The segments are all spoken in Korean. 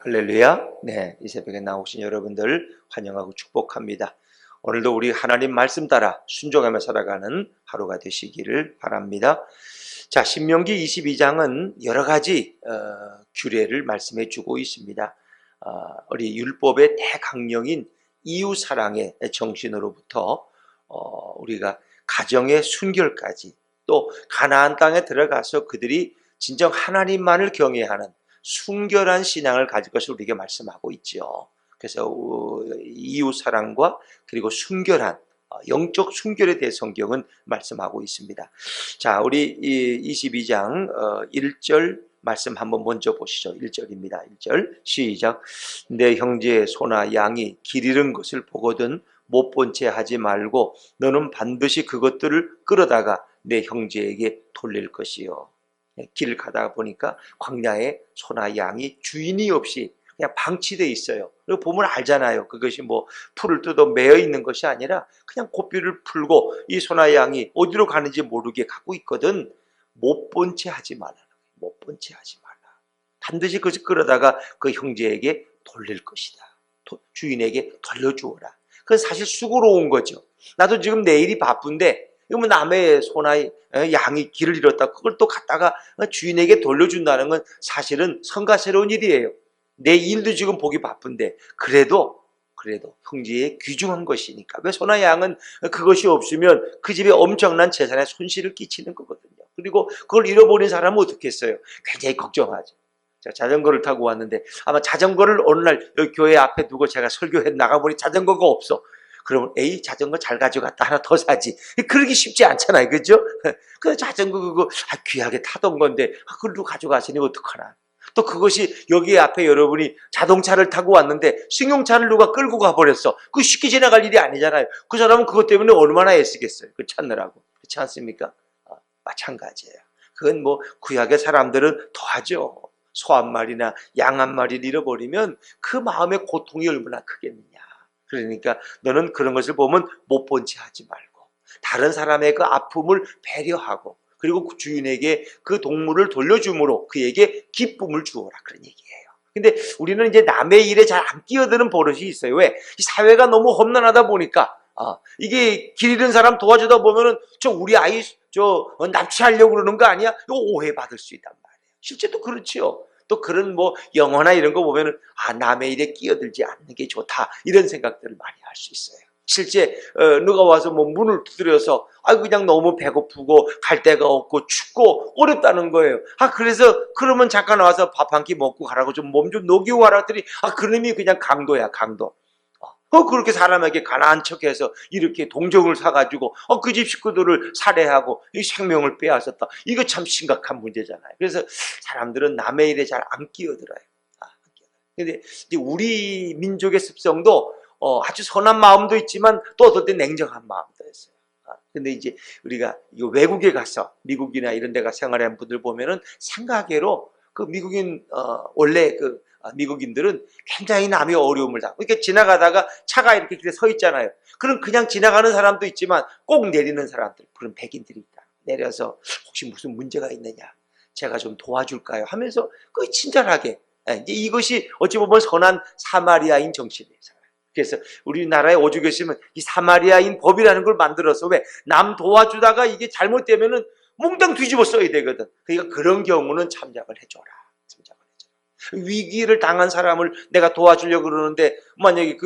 할렐루야. 네, 이 새벽에 나오신 여러분들 환영하고 축복합니다. 오늘도 우리 하나님 말씀 따라 순종하며 살아가는 하루가 되시기를 바랍니다. 자, 신명기 22장은 여러 가지 규례를 말씀해 주고 있습니다. 우리 율법의 대강령인 이웃사랑의 정신으로부터 우리가 가정의 순결까지, 또 가나안 땅에 들어가서 그들이 진정 하나님만을 경외하는 순결한 신앙을 가질 것을 우리에게 말씀하고 있죠. 그래서 이웃 사랑과 그리고 순결한 영적 순결에 대해 성경은 말씀하고 있습니다. 자, 우리 22장 1절 말씀 한번 먼저 보시죠. 1절입니다. 1절 시작. 내 형제의 소나 양이 길 잃은 것을 보거든 못 본 채 하지 말고 너는 반드시 그것들을 끌어다가 내 형제에게 돌릴 것이요. 길 가다가 보니까 광야에 소나 양이 주인이 없이 그냥 방치되어 있어요. 그리고 보면 알잖아요. 그것이 뭐 풀을 뜯어 매여 있는 것이 아니라 그냥 고삐를 풀고 이 소나 양이 어디로 가는지 모르게 가고 있거든. 못 본 채 하지 말라. 못 본 채 하지 말라. 반드시 그것을 끌어다가 그 형제에게 돌릴 것이다. 주인에게 돌려주어라. 그건 사실 수고로운 거죠. 나도 지금 내일이 바쁜데 이거 남의 소나 양이 길을 잃었다. 그걸 또 갖다가 주인에게 돌려준다는 건 사실은 성가스러운 일이에요. 내 일도 지금 보기 바쁜데 그래도 형제의 귀중한 것이니까. 왜 소나 양은 그것이 없으면 그 집에 엄청난 재산에 손실을 끼치는 거거든요. 그리고 그걸 잃어버린 사람은 어떻겠어요? 굉장히 걱정하죠. 제가 자전거를 타고 왔는데 아마 자전거를 어느 날 여기 교회 앞에 두고 제가 설교해 나가보니 자전거가 없어. 그러면 에이 자전거 잘 가져갔다 하나 더 사지. 그러기 쉽지 않잖아요. 그죠? 그 자전거 그거 귀하게 타던 건데 그걸로 가져가시니 어떡하나. 또 그것이 여기 앞에 여러분이 자동차를 타고 왔는데 승용차를 누가 끌고 가버렸어. 그거 쉽게 지나갈 일이 아니잖아요. 그 사람은 그것 때문에 얼마나 애쓰겠어요. 그거 찾느라고. 그렇지 않습니까? 마찬가지예요. 그건 뭐 구약의 사람들은 더 하죠. 소 한 마리나 양 한 마리를 잃어버리면 그 마음의 고통이 얼마나 크겠느냐. 그러니까 너는 그런 것을 보면 못 본 채 하지 말고 다른 사람의 그 아픔을 배려하고 그리고 그 주인에게 그 동물을 돌려줌으로 그에게 기쁨을 주어라. 그런 얘기예요. 근데 우리는 이제 남의 일에 잘 안 끼어드는 버릇이 있어요. 왜? 이 사회가 너무 험난하다 보니까 이게 길 잃은 사람 도와주다 보면은 저 우리 아이 납치하려고 그러는 거 아니야? 이거 오해받을 수 있단 말이에요. 실제도 그렇지요. 또 그런 뭐 영화나 이런 거 보면은 남의 일에 끼어들지 않는 게 좋다 이런 생각들을 많이 할 수 있어요. 실제 누가 와서 뭐 문을 두드려서 그냥 너무 배고프고 갈 데가 없고 춥고 어렵다는 거예요. 그래서 그러면 잠깐 와서 밥 한 끼 먹고 가라고 좀 몸 좀 녹이고 가라 했더니 그놈이 그냥 강도야, 강도. 그렇게 사람에게 가난한 척해서 이렇게 동정을 사가지고 그 집 식구들을 살해하고 이 생명을 빼앗았다. 이거 참 심각한 문제잖아요. 그래서 사람들은 남의 일에 잘 안 끼어들어요. 근데 우리 민족의 습성도 아주 선한 마음도 있지만 또 어떨 때 냉정한 마음도 있어요. 근데 이제 우리가 외국에 가서 미국이나 이런 데 가서 생활하는 분들 보면은 생각외로 그 미국인 원래 그 미국인들은 굉장히 남의 어려움을 당하고 이렇게 지나가다가 차가 이렇게 길에 서 있잖아요. 그럼 그냥 지나가는 사람도 있지만 꼭 내리는 사람들, 그런 백인들이 있다. 내려서 혹시 무슨 문제가 있느냐, 제가 좀 도와줄까요? 하면서 그 친절하게. 이제 이것이 어찌 보면 선한 사마리아인 정신이에요. 그래서 우리나라에 오죽 계시면 이 사마리아인 법이라는 걸 만들어서 왜 남 도와주다가 이게 잘못되면은 몽땅 뒤집어 써야 되거든. 그러니까 그런 경우는 참작을 해줘라. 위기를 당한 사람을 내가 도와주려고 그러는데 만약에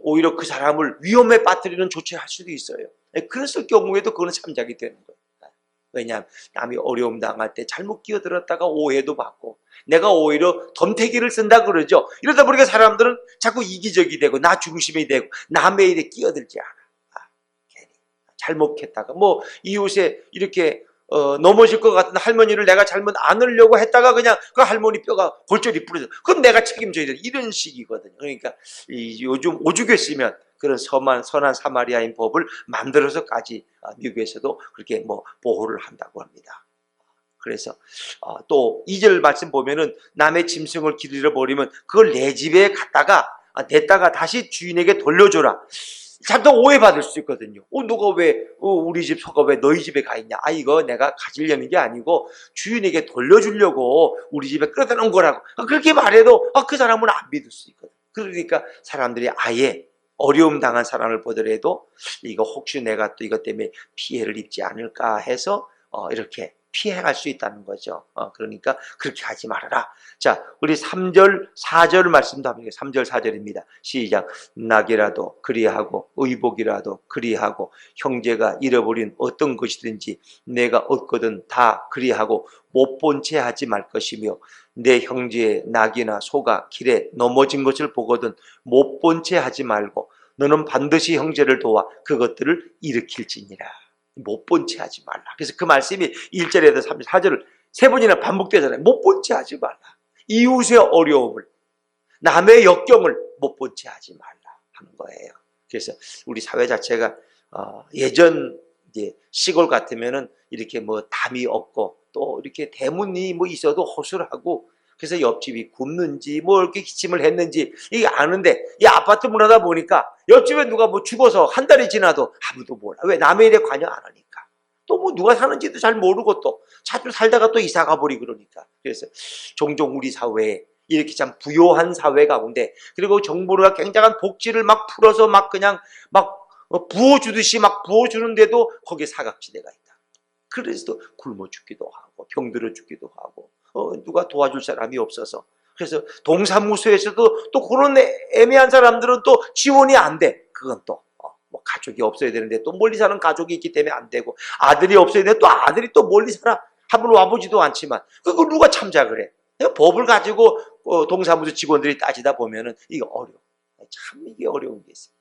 오히려 그 사람을 위험에 빠뜨리는 조치를 할 수도 있어요. 그랬을 경우에도 그거는 참작이 되는 거예요. 왜냐하면 남이 어려움 당할 때 잘못 끼어들었다가 오해도 받고 내가 오히려 덤태기를 쓴다 그러죠. 이러다 보니까 사람들은 자꾸 이기적이 되고 나 중심이 되고 남의 일에 끼어들지 않아. 괜히 잘못했다가 이웃에 이렇게 넘어질 것 같은 할머니를 내가 잘못 안으려고 했다가 그냥 그 할머니 뼈가 골절이 부러져. 그럼 내가 책임져야 돼. 이런 식이거든요. 그러니까 요즘 오죽에 쓰면 그런 선한 사마리아인 법을 만들어서까지 미국에서도 그렇게 보호를 한다고 합니다. 그래서 또 2절 말씀 보면은 남의 짐승을 길 잃어버리면 그걸 내 집에 냈다가 다시 주인에게 돌려줘라. 잠깐 오해받을 수 있거든요. 누가 왜 우리 집 소가 왜 너희 집에 가 있냐? 이거 내가 가지려는 게 아니고 주인에게 돌려주려고 우리 집에 끌어다 놓은 거라고. 그렇게 말해도 그 사람은 안 믿을 수 있거든. 그러니까 사람들이 아예 어려움 당한 사람을 보더라도 이거 혹시 내가 또 이것 때문에 피해를 입지 않을까 해서 이렇게 피해갈 수 있다는 거죠. 그러니까 그렇게 하지 말아라. 자, 우리 3절, 4절 말씀도 합니다. 3절, 4절입니다. 시작. 낙이라도 그리하고 의복이라도 그리하고 형제가 잃어버린 어떤 것이든지 내가 얻거든 다 그리하고 못 본 채 하지 말 것이며 내 형제의 낙이나 소가 길에 넘어진 것을 보거든 못 본 채 하지 말고 너는 반드시 형제를 도와 그것들을 일으킬지니라. 못 본 채 하지 말라. 그래서 그 말씀이 1절에서 3절, 4절을 세 번이나 반복되잖아요. 못 본 채 하지 말라. 이웃의 어려움을, 남의 역경을 못 본 채 하지 말라 하는 거예요. 그래서 우리 사회 자체가 예전 이제 시골 같으면은 이렇게 뭐 담이 없고 또 이렇게 대문이 뭐 있어도 허술하고 그래서 옆집이 굶는지 뭐 이렇게 기침을 했는지 이게 아는데 이 아파트 문화다 보니까 옆집에 누가 뭐 죽어서 한 달이 지나도 아무도 몰라. 왜? 남의 일에 관여 안 하니까. 또 뭐 누가 사는지도 잘 모르고 또 자주 살다가 또 이사 가버리 그러니까. 그래서 종종 우리 사회에 이렇게 참 부요한 사회 가운데 그리고 정부가 굉장한 복지를 막 풀어서 막 그냥 막 부어주듯이 막 부어주는데도 거기에 사각지대가 있다. 그래서 또 굶어 죽기도 하고 병들어 죽기도 하고 누가 도와줄 사람이 없어서 그래서 동사무소에서도 또 그런 애매한 사람들은 또 지원이 안 돼. 그건 또 뭐 가족이 없어야 되는데 또 멀리 사는 가족이 있기 때문에 안 되고 아들이 없어야 되는데 또 아들이 또 멀리 살아. 한번 와보지도 않지만 그걸 누가 참작을 해. 법을 가지고 동사무소 직원들이 따지다 보면은 이게 어려워. 참 이게 어려운 게 있어요.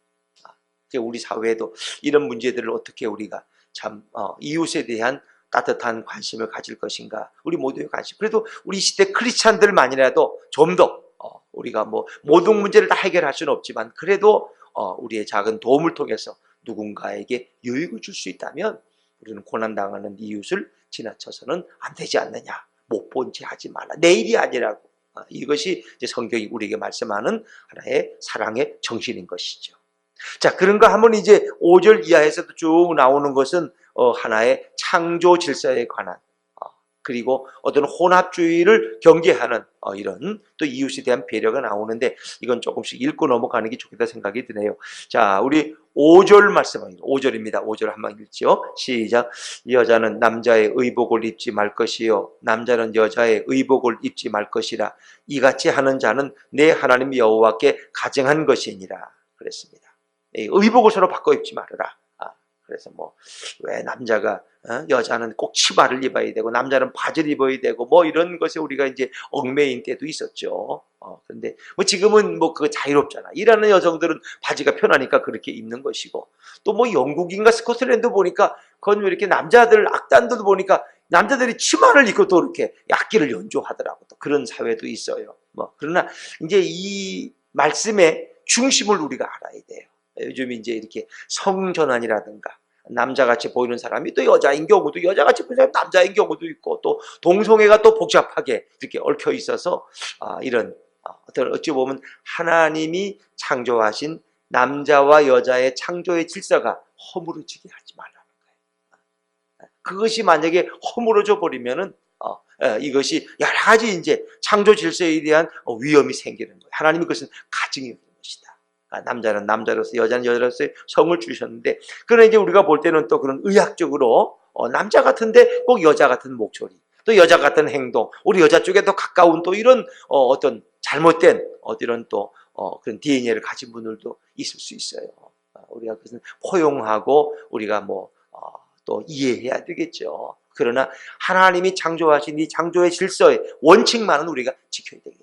우리 사회에도 이런 문제들을 어떻게 우리가 참 이웃에 대한 따뜻한 관심을 가질 것인가. 우리 모두의 관심. 그래도 우리 시대 크리스찬들만이라도 좀 더 우리가 뭐 모든 문제를 다 해결할 수는 없지만 그래도 우리의 작은 도움을 통해서 누군가에게 유익을 줄 수 있다면 우리는 고난당하는 이웃을 지나쳐서는 안 되지 않느냐. 못 본 채 하지 말라. 내일이 아니라고. 이것이 이제 성경이 우리에게 말씀하는 하나의 사랑의 정신인 것이죠. 자, 그런가 하면 이제 5절 이하에서도 쭉 나오는 것은 하나의 창조 질서에 관한 그리고 어떤 혼합주의를 경계하는 이런 또 이웃에 대한 배려가 나오는데 이건 조금씩 읽고 넘어가는 게 좋겠다 생각이 드네요. 자, 우리 5절 말씀입니다. 5절입니다. 5절 한번 읽지요. 시작. 여자는 남자의 의복을 입지 말 것이요 남자는 여자의 의복을 입지 말 것이라 이같이 하는 자는 내 하나님 여호와께 가증한 것이니라 그랬습니다. 의복을 서로 바꿔 입지 말아라. 그래서 뭐 왜 남자가 여자는 꼭 치마를 입어야 되고 남자는 바지를 입어야 되고 뭐 이런 것에 우리가 이제 얽매인 때도 있었죠. 근데 뭐 지금은 뭐 그거 자유롭잖아. 일하는 여성들은 바지가 편하니까 그렇게 입는 것이고 또 뭐 영국인가 스코틀랜드 보니까 그건 왜 이렇게 남자들 악단들도 보니까 남자들이 치마를 입고 또 이렇게 악기를 연주하더라고. 또 그런 사회도 있어요. 뭐 그러나 이제 이 말씀의 중심을 우리가 알아야 돼요. 요즘 이제 이렇게 성전환이라든가 남자같이 보이는 사람이 또 여자인 경우도 여자같이 보이는 사람이 남자인 경우도 있고 또 동성애가 또 복잡하게 이렇게 얽혀 있어서 이런 어찌 보면 하나님이 창조하신 남자와 여자의 창조의 질서가 허물어지게 하지 말라는 거예요. 그것이 만약에 허물어져 버리면은 이것이 여러 가지 이제 창조 질서에 대한 위험이 생기는 거예요. 하나님이 그것은 가증이 남자는 남자로서 여자는 여자로서의 성을 주셨는데 그러나 이제 우리가 볼 때는 또 그런 의학적으로 남자 같은데 꼭 여자 같은 목소리 또 여자 같은 행동 우리 여자 쪽에 더 가까운 또 이런 어떤 잘못된 이런 또 그런 DNA를 가진 분들도 있을 수 있어요. 우리가 그것은 포용하고 우리가 뭐 또 이해해야 되겠죠. 그러나 하나님이 창조하신 이 창조의 질서의 원칙만은 우리가 지켜야 되겠다.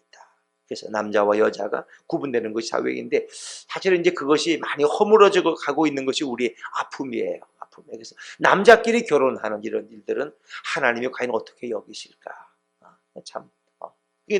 그래서 남자와 여자가 구분되는 것이 사회인데 사실은 이제 그것이 많이 허물어져 가고 있는 것이 우리의 아픔이에요. 그래서 남자끼리 결혼하는 이런 일들은 하나님이 과연 어떻게 여기실까? 참.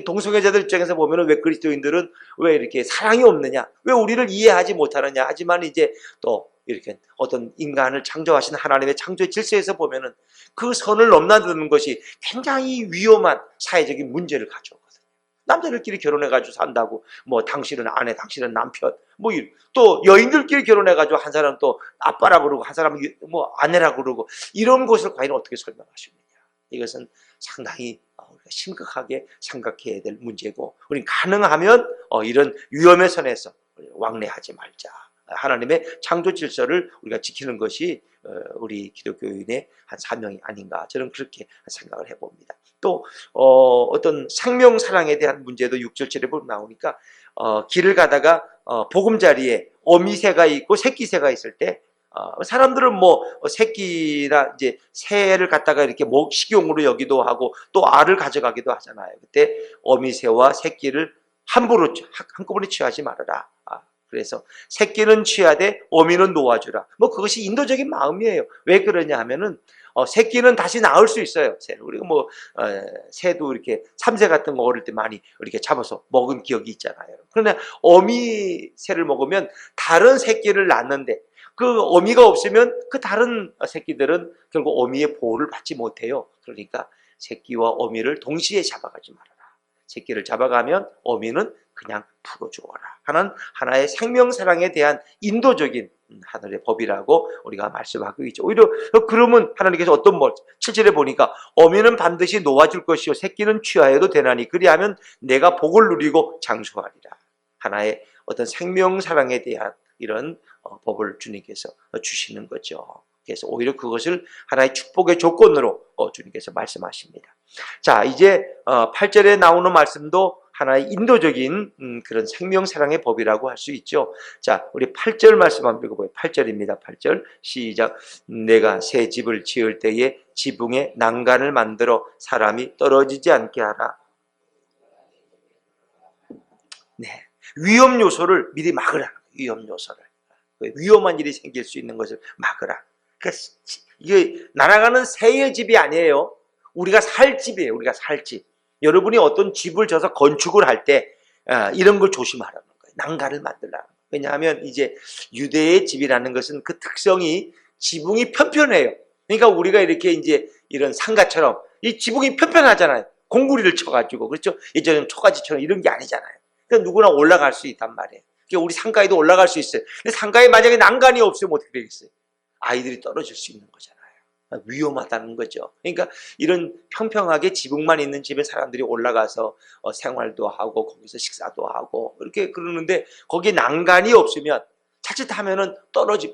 동성애자들 입장에서 보면 왜 그리스도인들은 왜 이렇게 사랑이 없느냐? 왜 우리를 이해하지 못하느냐? 하지만 이제 또 이렇게 어떤 인간을 창조하신 하나님의 창조의 질서에서 보면은 그 선을 넘나드는 것이 굉장히 위험한 사회적인 문제를 가져오거든요. 남자들끼리 결혼해가지고 산다고, 뭐 당신은 아내, 당신은 남편, 뭐 또 여인들끼리 결혼해가지고 한 사람 또 아빠라 그러고 한 사람은 뭐 아내라 그러고, 이런 것을 과연 어떻게 설명하십니까? 이것은 상당히 우리가 심각하게 생각해야 될 문제고, 우리는 가능하면 이런 위험의 선에서 왕래하지 말자. 하나님의 창조 질서를 우리가 지키는 것이 우리 기독교인의 한 사명이 아닌가, 저는 그렇게 생각을 해봅니다. 또 어떤 생명사랑에 대한 문제도 6절 7절에 보면 나오니까, 길을 가다가 보금자리에 어미새가 있고 새끼새가 있을 때, 사람들은 뭐 새끼나 이제 새를 갖다가 이렇게 식용으로 여기도 하고 또 알을 가져가기도 하잖아요. 그때 어미새와 새끼를 함부로 한꺼번에 취하지 말아라. 그래서 새끼는 취하되 어미는 놓아주라. 뭐 그것이 인도적인 마음이에요. 왜 그러냐 하면은 새끼는 다시 낳을 수 있어요. 새를. 우리가 뭐 새도 이렇게 참새 같은 거 어릴 때 많이 이렇게 잡아서 먹은 기억이 있잖아요. 그러나 어미 새를 먹으면 다른 새끼를 낳는데, 그 어미가 없으면 그 다른 새끼들은 결국 어미의 보호를 받지 못해요. 그러니까 새끼와 어미를 동시에 잡아가지 말아라. 새끼를 잡아가면 어미는 그냥 풀어주어라 하는 하나의 생명사랑에 대한 인도적인 하늘의 법이라고 우리가 말씀하고 있죠. 오히려 그러면 하나님께서 어떤 7절에 보니까 어미는 반드시 놓아줄 것이요 새끼는 취하여도 되나니 그리하면 내가 복을 누리고 장수하리라. 하나의 어떤 생명사랑에 대한 이런 법을 주님께서 주시는 거죠. 그래서 오히려 그것을 하나의 축복의 조건으로 주님께서 말씀하십니다. 자, 이제 8절에 나오는 말씀도 하나의 인도적인 그런 생명사랑의 법이라고 할 수 있죠. 자, 우리 8절 말씀 한번 읽어봐요. 8절입니다. 8절 시작. 내가 새 집을 지을 때에 지붕에 난간을 만들어 사람이 떨어지지 않게 하라. 네, 위험 요소를 미리 막으라. 위험 요소를, 위험한 일이 생길 수 있는 것을 막으라. 그러니까 이게 날아가는 새의 집이 아니에요. 우리가 살 집이에요. 우리가 살 집. 여러분이 어떤 집을 져서 건축을 할 때 이런 걸 조심하라는 거예요. 난간을 만들라는 거예요. 왜냐하면 이제 유대의 집이라는 것은 그 특성이 지붕이 편편해요. 그러니까 우리가 이렇게 이제 이런 상가처럼 이 지붕이 편편하잖아요. 공구리를 쳐가지고. 그렇죠? 예전에는 초가지처럼 이런 게 아니잖아요. 그러니까 누구나 올라갈 수 있단 말이에요. 그러니까 우리 상가에도 올라갈 수 있어요. 근데 상가에 만약에 난간이 없으면 어떻게 되겠어요? 아이들이 떨어질 수 있는 거잖아요. 위험하다는 거죠. 그러니까 이런 평평하게 지붕만 있는 집에 사람들이 올라가서 생활도 하고 거기서 식사도 하고 이렇게 그러는데, 거기에 난간이 없으면 자칫하면은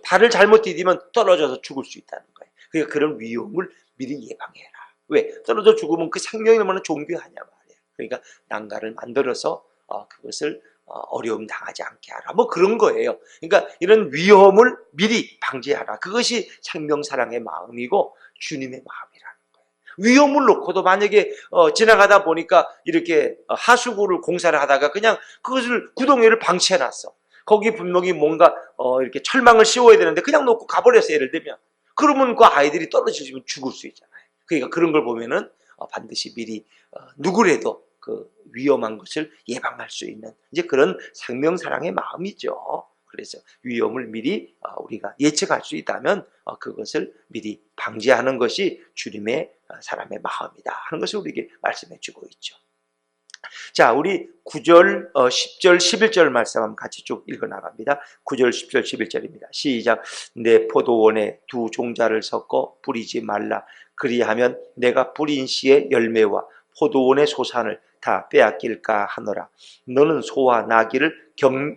발을 잘못 디디면 떨어져서 죽을 수 있다는 거예요. 그러니까 그런 위험을 미리 예방해라. 왜? 떨어져 죽으면 그 생명이 얼마나 존귀하냐 말이에요. 그러니까 난간을 만들어서 그것을 어려움 당하지 않게 하라. 뭐 그런 거예요. 그러니까 이런 위험을 미리 방지하라. 그것이 생명사랑의 마음이고 주님의 마음이라는 거예요. 위험을 놓고도 만약에 지나가다 보니까 이렇게 하수구를 공사를 하다가 그냥 그것을 구덩이를 방치해놨어. 거기 분명히 뭔가 이렇게 철망을 씌워야 되는데 그냥 놓고 가버렸어. 예를 들면. 그러면 그 아이들이 떨어지면 죽을 수 있잖아요. 그러니까 그런 걸 보면은 반드시 미리 누구라도 그 위험한 것을 예방할 수 있는 이제 그런 생명사랑의 마음이죠. 그래서 위험을 미리 우리가 예측할 수 있다면 그것을 미리 방지하는 것이 주님의 사람의 마음이다 하는 것을 우리에게 말씀해 주고 있죠. 자, 우리 9절, 10절, 11절 말씀 한번 같이 쭉 읽어나갑니다. 9절, 10절, 11절입니다. 시작. 내 포도원에 두 종자를 섞어 뿌리지 말라. 그리하면 내가 뿌린 씨의 열매와 포도원의 소산을 다 빼앗길까 하노라. 너는 소와 나귀를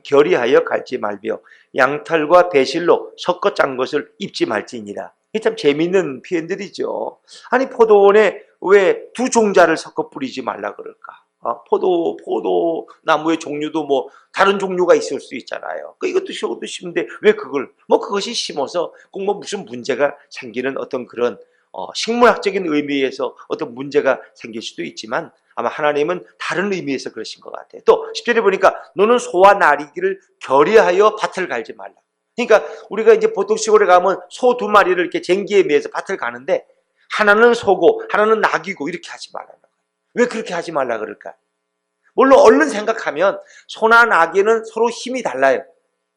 결의하여 갈지 말며 양털과 배실로 섞어 짠 것을 입지 말지니라. 이게 참 재미있는 표현들이죠. 아니, 포도원에 왜 두 종자를 섞어 뿌리지 말라 그럴까? 포도나무의 종류도 뭐 다른 종류가 있을 수 있잖아요. 이것도 심은데 왜 그것이 심어서 꼭 뭐 무슨 문제가 생기는 어떤 그런 식물학적인 의미에서 어떤 문제가 생길 수도 있지만 아마 하나님은 다른 의미에서 그러신 것 같아요. 또 10절에 보니까 너는 소와 나귀를 결의하여 밭을 갈지 말라. 그러니까 우리가 이제 보통 시골에 가면 소 두 마리를 이렇게 쟁기에 매서 밭을 가는데 하나는 소고 하나는 나귀고 이렇게 하지 말라는 거예요. 왜 그렇게 하지 말라 그럴까? 물론 얼른 생각하면 소나 나귀는 서로 힘이 달라요.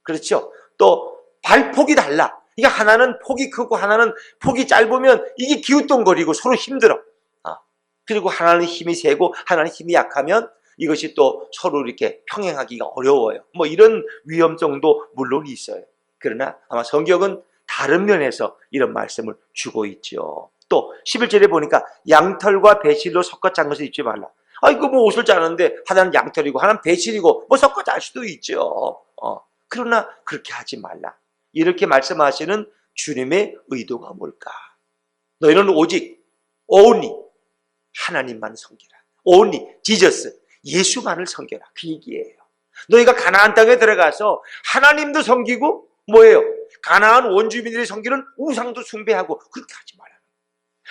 그렇죠? 또 발폭이 달라. 이게 하나는 폭이 크고 하나는 폭이 짧으면 이게 기웃동거리고 서로 힘들어. 그리고 하나는 힘이 세고 하나는 힘이 약하면 이것이 또 서로 이렇게 평행하기가 어려워요. 뭐 이런 위험성도 물론 있어요. 그러나 아마 성경은 다른 면에서 이런 말씀을 주고 있죠. 또 11절에 보니까 양털과 배실로 섞어 짠 것을 입지 말라. 이거 뭐 옷을 짜는데 하나는 양털이고 하나는 배실이고 뭐 섞어 짤 수도 있죠. 그러나 그렇게 하지 말라. 이렇게 말씀하시는 주님의 의도가 뭘까? 너희는 오직 only 하나님만 섬기라. only Jesus, 예수만을 섬겨라. 그 얘기예요. 너희가 가나안 땅에 들어가서 하나님도 섬기고 뭐예요? 가나안 원주민들이 섬기는 우상도 숭배하고 그렇게 하지 말아요.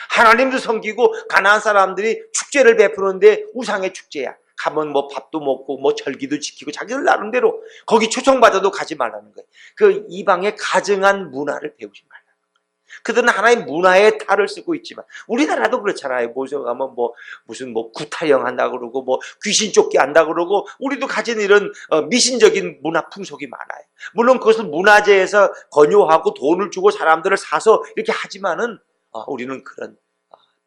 하나님도 섬기고 가나안 사람들이 축제를 베푸는데 우상의 축제야. 가면 뭐 밥도 먹고 뭐 절기도 지키고 자기들 나름대로 거기 초청받아도 가지 말라는 거예요. 그 이방의 가증한 문화를 배우지 말라는 거예요. 그들은 하나의 문화의 탈을 쓰고 있지만 우리나라도 그렇잖아요. 모셔 가면 뭐 무슨 뭐 구타령 한다 그러고 뭐 귀신 쫓기 한다 그러고 우리도 가진 이런 미신적인 문화 풍속이 많아요. 물론 그것을 문화재에서 권유하고 돈을 주고 사람들을 사서 이렇게 하지만은 우리는 그런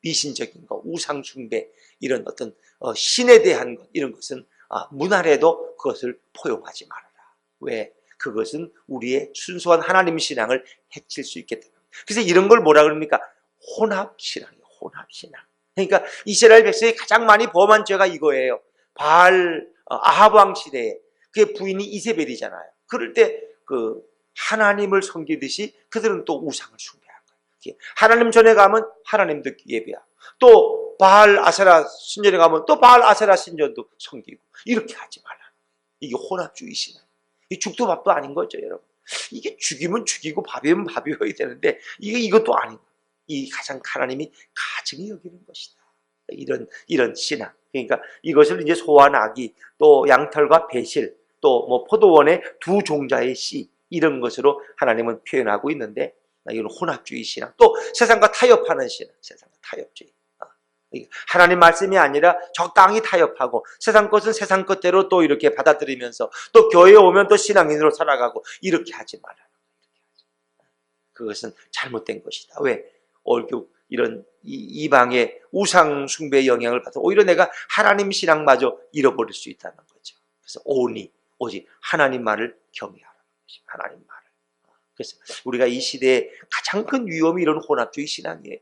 미신적인 것, 우상 숭배 이런 어떤 신에 대한 것 이런 것은 문화래도 그것을 포용하지 말아라. 왜? 그것은 우리의 순수한 하나님 신앙을 해칠 수 있기 때문에. 그래서 이런 걸 뭐라 그럽니까? 혼합신앙이에요. 혼합신앙. 그러니까 이스라엘 백성이 가장 많이 범한 죄가 이거예요. 바알 아합 왕 시대에 그의 부인이 이세벨이잖아요. 그럴 때 그 하나님을 섬기듯이 그들은 또 우상을 숭배한 거예요. 하나님 전에 가면 하나님도 예배하고 또 바알 아세라 신전에 가면 또 바알 아세라 신전도 섬기고 이렇게 하지 말라는 거예요. 이게 혼합주의 신앙. 이 죽도 밥도 아닌 거죠, 여러분. 이게 죽이면 죽이고 밥이면 밥이어야 되는데 이것도 아닌 거예요. 이 가장 하나님이 가증히 여기는 것이다. 이런 신앙. 그러니까 이것을 이제 소와 나귀 또 양털과 배실 또 뭐 포도원의 두 종자의 씨 이런 것으로 하나님은 표현하고 있는데 이건 혼합주의 신앙. 또 세상과 타협하는 신앙. 세상과 타협주의. 하나님 말씀이 아니라 적당히 타협하고 세상 것은 세상 것대로 또 이렇게 받아들이면서 또 교회에 오면 또 신앙인으로 살아가고 이렇게 하지 말아라. 그것은 잘못된 것이다. 왜? 결국 이런 이방의 우상 숭배의 영향을 받아 오히려 내가 하나님 신앙마저 잃어버릴 수 있다는 거죠. 그래서 오직 하나님 말을 경외하라는 것입니다. 하나님 말을. 그래서 우리가 이 시대에 가장 큰 위험이 이런 혼합주의 신앙이에요.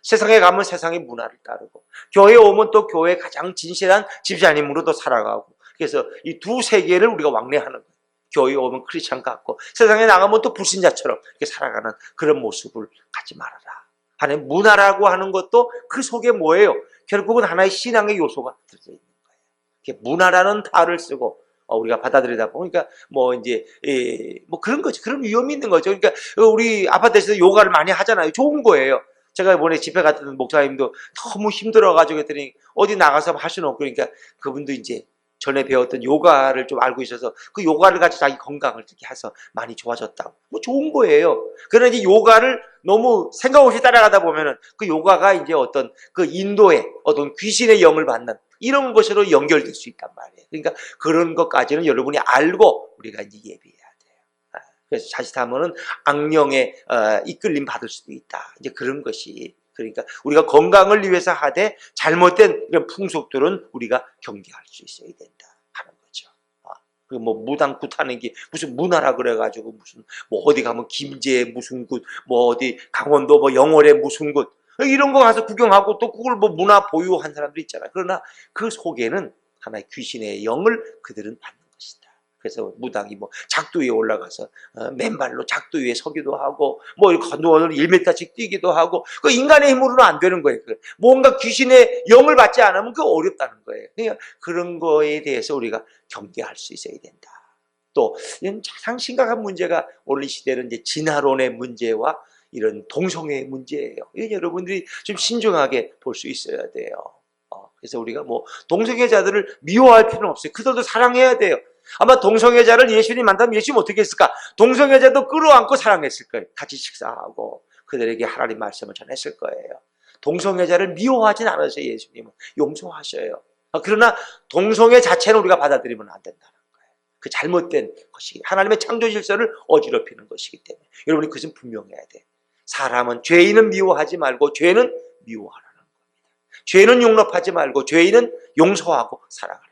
세상에 가면 세상의 문화를 따르고 교회에 오면 또 교회의 가장 진실한 집사님으로도 살아가고 그래서 이 두 세계를 우리가 왕래하는 거예요. 교회에 오면 크리스찬 같고 세상에 나가면 또 불신자처럼 이렇게 살아가는 그런 모습을 갖지 말아라. 하나의 문화라고 하는 것도 그 속에 뭐예요? 결국은 하나의 신앙의 요소가 들어져 있는 거예요. 이렇게 문화라는 탈을 쓰고 우리가 받아들이다 보니까 뭐 이제 뭐 그런 거죠. 그런 위험이 있는 거죠. 그러니까 우리 아파트에서 요가를 많이 하잖아요. 좋은 거예요. 제가 이번에 집회 갔던 목사님도 너무 힘들어가지고 했더니 어디 나가서 할 수는 없고 그러니까 그분도 이제 전에 배웠던 요가를 좀 알고 있어서 그 요가를 가지고 자기 건강을 이렇게 해서 많이 좋아졌다고. 뭐 좋은 거예요. 그러나 이제 요가를 너무 생각 없이 따라가다 보면은 그 요가가 이제 어떤 그 인도의 어떤 귀신의 영을 받는 이런 것으로 연결될 수 있단 말이에요. 그러니까 그런 것까지는 여러분이 알고 우리가 이제 예비해야 돼요. 그래서 자칫하면은 악령에 이끌림 받을 수도 있다. 이제 그런 것이 그러니까 우리가 건강을 위해서 하되 잘못된 이런 풍속들은 우리가 경계할 수 있어야 된다 하는 거죠. 뭐 무당 굿하는 게 무슨 문화라 그래가지고 무슨 뭐 어디 가면 김제 무슨 굿, 뭐 어디 강원도 뭐 영월에 무슨 굿 이런 거 가서 구경하고 또 그걸 뭐 문화 보유한 사람들 있잖아요. 그러나 그 속에는 하나의 귀신의 영을 그들은 받는 것이다. 그래서 무당이 뭐 작두 위에 올라가서 맨발로 작두 위에 서기도 하고 뭐 건너를 1m씩 뛰기도 하고 그 인간의 힘으로는 안 되는 거예요. 뭔가 귀신의 영을 받지 않으면 그 어렵다는 거예요. 그러니까 그런 거에 대해서 우리가 경계할 수 있어야 된다. 또 가장 심각한 문제가 오늘 이 시대는 이제 진화론의 문제와 이런 동성애의 문제예요. 이건 여러분들이 좀 신중하게 볼 수 있어야 돼요. 그래서 우리가 뭐 동성애자들을 미워할 필요는 없어요. 그들도 사랑해야 돼요. 아마 동성애자를 예수님이 만나면 예수님 어떻게 했을까? 동성애자도 끌어안고 사랑했을 거예요. 같이 식사하고 그들에게 하나님 말씀을 전했을 거예요. 동성애자를 미워하진 않으세요. 예수님은 용서하셔요. 그러나 동성애 자체는 우리가 받아들이면 안 된다는 거예요. 그 잘못된 것이 하나님의 창조 질서를 어지럽히는 것이기 때문에 여러분이 그것은 분명해야 돼요. 사람은 죄인은 미워하지 말고 죄는 미워하라는 겁니다. 죄는 용납하지 말고 죄인은 용서하고 사랑하라.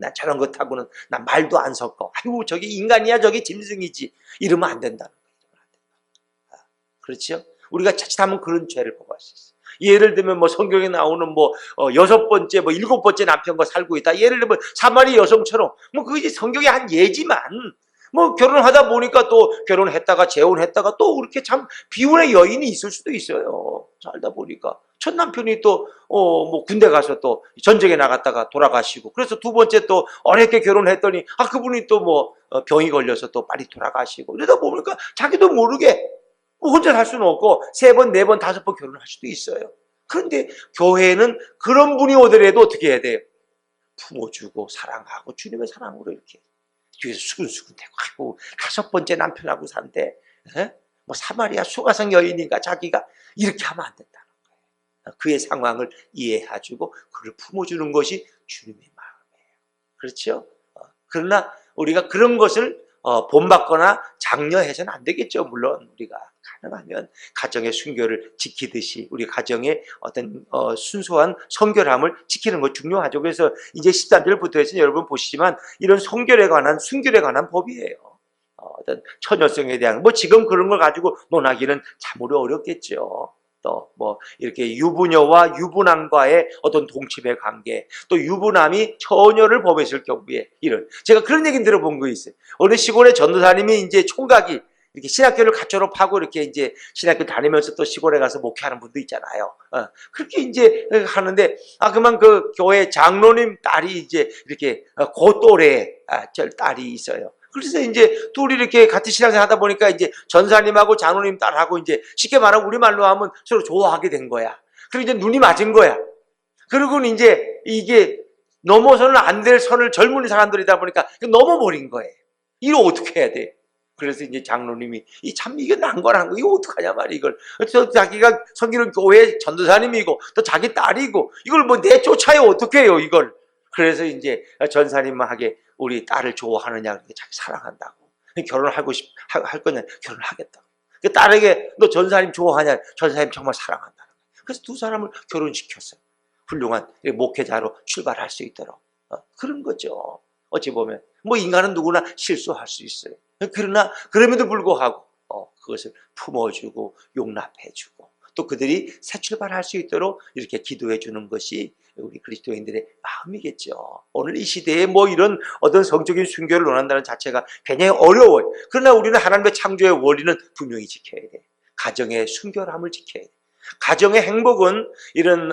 나 저런 것하고는 나 말도 안 섞어. 아이고 저게 인간이야, 저게 짐승이지. 이러면 안 된다는 거예요. 그렇죠? 우리가 자칫하면 그런 죄를 범할 수 있어요. 예를 들면 뭐 성경에 나오는 뭐 6번째 뭐 7번째 남편과 살고 있다. 예를 들면 사마리 여성처럼 뭐 그게 성경의 한 예지만 뭐 결혼하다 보니까 또 결혼했다가 재혼했다가 또 그렇게 참 비운의 여인이 있을 수도 있어요. 살다 보니까 첫 남편이 또 뭐 군대 가서 또 전쟁에 나갔다가 돌아가시고, 그래서 두 번째 또 어렵게 결혼했더니 그분이 또 뭐 병이 걸려서 또 빨리 돌아가시고, 이러다 보니까 자기도 모르게 혼자 살 수는 없고 3번, 4번, 5번 결혼할 수도 있어요. 그런데 교회는 그런 분이 오더라도 어떻게 해야 돼요? 품어주고 사랑하고 주님의 사랑으로 이렇게 뒤에서 수근수근 대고, 아이고 5번째 남편하고 산대, 뭐 사마리아 수가성 여인인가 자기가, 이렇게 하면 안 된다는 거예요. 그의 상황을 이해해주고 그를 품어주는 것이 주님의 마음이에요. 그렇죠? 그러나 우리가 그런 것을 본받거나 장려해서는 안 되겠죠. 물론 우리가 가능하면 가정의 순결을 지키듯이 우리 가정의 어떤 순수한 성결함을 지키는 것 중요하죠. 그래서 이제 13절부터 해서 여러분 보시지만 이런 성결에 관한, 순결에 관한 법이에요. 어떤 처녀성에 대한 뭐 지금 그런 걸 가지고 논하기는 참으로 어렵겠죠. 또 뭐 이렇게 유부녀와 유부남과의 어떤 동침의 관계, 또 유부남이 처녀를 범했을 경우에 이런, 제가 그런 얘기 들어본 거 있어요. 어느 시골의 전도사님이 이제 총각이 이렇게 신학교를 갓 졸업하고 이렇게 이제 신학교 다니면서 또 시골에 가서 목회하는 분도 있잖아요. 그렇게 이제 하는데 그만 그 교회 장로님 딸이 이제 이렇게 그 또래 딸이 있어요. 그래서 이제 둘이 이렇게 같이 신앙생활 하다 보니까 이제 전사님하고 장로님 딸하고 이제 쉽게 말하면 우리말로 하면 서로 좋아하게 된 거야. 그리고 이제 눈이 맞은 거야. 그리고는 이제 이게 넘어서는 안 될 선을 젊은 사람들이다 보니까 넘어버린 거예요. 이거 어떻게 해야 돼? 그래서 이제 장로님이 참 이게 난관한 거, 이거 어떡하냐 말이야 이걸. 또 자기가 섬기는 교회 전도사님이고 또 자기 딸이고 이걸 뭐 내쫓아요, 어떻게 해요 이걸. 그래서 이제 전사님하게 우리 딸을 좋아하느냐, 자기 사랑한다고. 결혼하고 할 거냐, 결혼하겠다고. 그 딸에게 너 전사님 좋아하냐, 전사님 정말 사랑한다는 거예요. 그래서 두 사람을 결혼시켰어요. 훌륭한 목회자로 출발할 수 있도록. 그런 거죠. 어찌 보면 뭐 인간은 누구나 실수할 수 있어요. 그러나 그럼에도 불구하고 그것을 품어주고 용납해주고 또 그들이 새 출발할 수 있도록 이렇게 기도해 주는 것이 우리 그리스도인들의 마음이겠죠. 오늘 이 시대에 뭐 이런 어떤 성적인 순결을 논한다는 자체가 굉장히 어려워요. 그러나 우리는 하나님의 창조의 원리는 분명히 지켜야 돼. 가정의 순결함을 지켜야 돼. 가정의 행복은 이런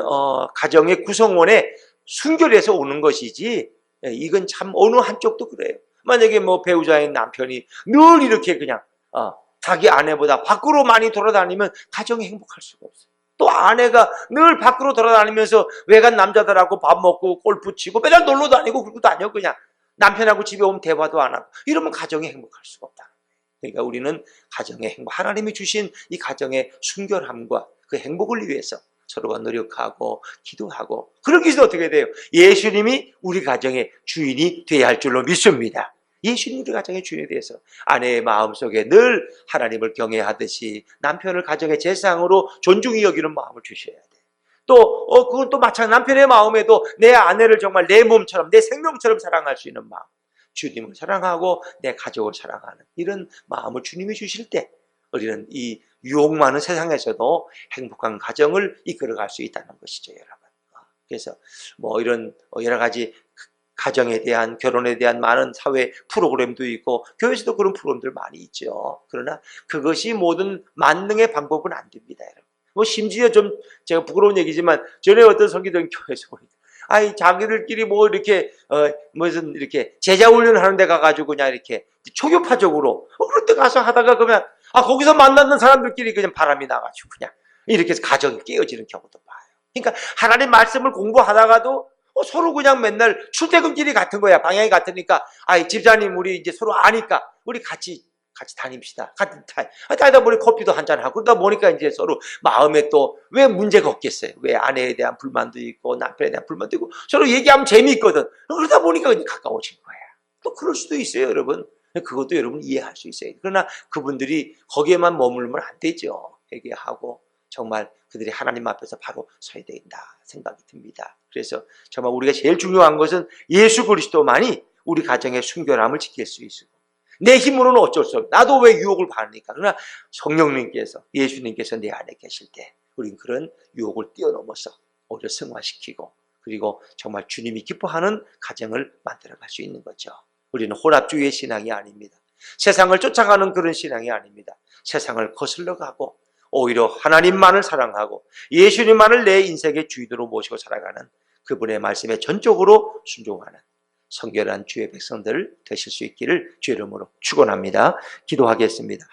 가정의 구성원의 순결에서 오는 것이지, 이건 참 어느 한쪽도 그래요. 만약에 뭐 배우자인 남편이 늘 이렇게 그냥 자기 아내보다 밖으로 많이 돌아다니면 가정이 행복할 수가 없어요. 또 아내가 늘 밖으로 돌아다니면서 외간 남자들하고 밥 먹고 골프 치고 맨날 놀러 다니고 그러고 다녀, 그냥 남편하고 집에 오면 대화도 안 하고, 이러면 가정이 행복할 수가 없다. 그러니까 우리는 가정의 행복, 하나님이 주신 이 가정의 순결함과 그 행복을 위해서 서로가 노력하고 기도하고, 그러기 위해서 어떻게 돼요? 예수님이 우리 가정의 주인이 되어야 할 줄로 믿습니다. 예수님이 우리 가정의 주인에 대해서 아내의 마음속에 늘 하나님을 경외하듯이 남편을 가정의 제사장으로 존중히 여기는 마음을 주셔야 돼. 또 그건 또 마찬가지, 남편의 마음에도 내 아내를 정말 내 몸처럼 내 생명처럼 사랑할 수 있는 마음, 주님을 사랑하고 내 가족을 사랑하는 이런 마음을 주님이 주실 때 우리는 이 유혹 많은 세상에서도 행복한 가정을 이끌어갈 수 있다는 것이죠, 여러분. 그래서 뭐 이런 여러 가지 가정에 대한, 결혼에 대한 많은 사회 프로그램도 있고 교회에서도 그런 프로그램들 많이 있죠. 그러나 그것이 모든 만능의 방법은 안 됩니다, 여러분. 뭐 심지어 좀 제가 부끄러운 얘기지만 전에 어떤 선교적인 교회에서 보니까 자기들끼리 뭐 이렇게 무슨 이렇게 제자 훈련을 하는 데 가가지고 그냥 이렇게 초교파적으로 그런 데 가서 하다가 그러면 거기서 만나는 사람들끼리 그냥 바람이 나가지고 그냥 이렇게 해서 가정이 깨어지는 경우도 봐요. 그러니까 하나님 말씀을 공부하다가도 서로 그냥 맨날 출퇴근길이 같은 거야. 방향이 같으니까 집사님 우리 이제 서로 아니까 우리 같이 다닙시다. 같은 다니다 보니 커피도 한잔하고 그러다 보니까 이제 서로 마음에 또 왜 문제가 없겠어요. 왜 아내에 대한 불만도 있고 남편에 대한 불만도 있고 서로 얘기하면 재미있거든. 그러다 보니까 그냥 가까워진 거야. 또 그럴 수도 있어요, 여러분. 그것도 여러분 이해할 수 있어요. 그러나 그분들이 거기에만 머물면 안 되죠. 회개하고 정말 그들이 하나님 앞에서 바로 서야 된다 생각이 듭니다. 그래서 정말 우리가 제일 중요한 것은 예수 그리스도만이 우리 가정의 순결함을 지킬 수 있고, 내 힘으로는 어쩔 수 없어. 나도 왜 유혹을 받으니까. 그러나 성령님께서, 예수님께서 내 안에 계실 때 우리는 그런 유혹을 뛰어넘어서 오히려 승화시키고, 그리고 정말 주님이 기뻐하는 가정을 만들어갈 수 있는 거죠. 우리는 혼합주의의 신앙이 아닙니다. 세상을 쫓아가는 그런 신앙이 아닙니다. 세상을 거슬러 가고 오히려 하나님만을 사랑하고 예수님만을 내 인생의 주인으로 모시고 살아가는 그분의 말씀에 전적으로 순종하는 성결한 주의 백성들 되실 수 있기를 주의 이름으로 축원합니다. 기도하겠습니다.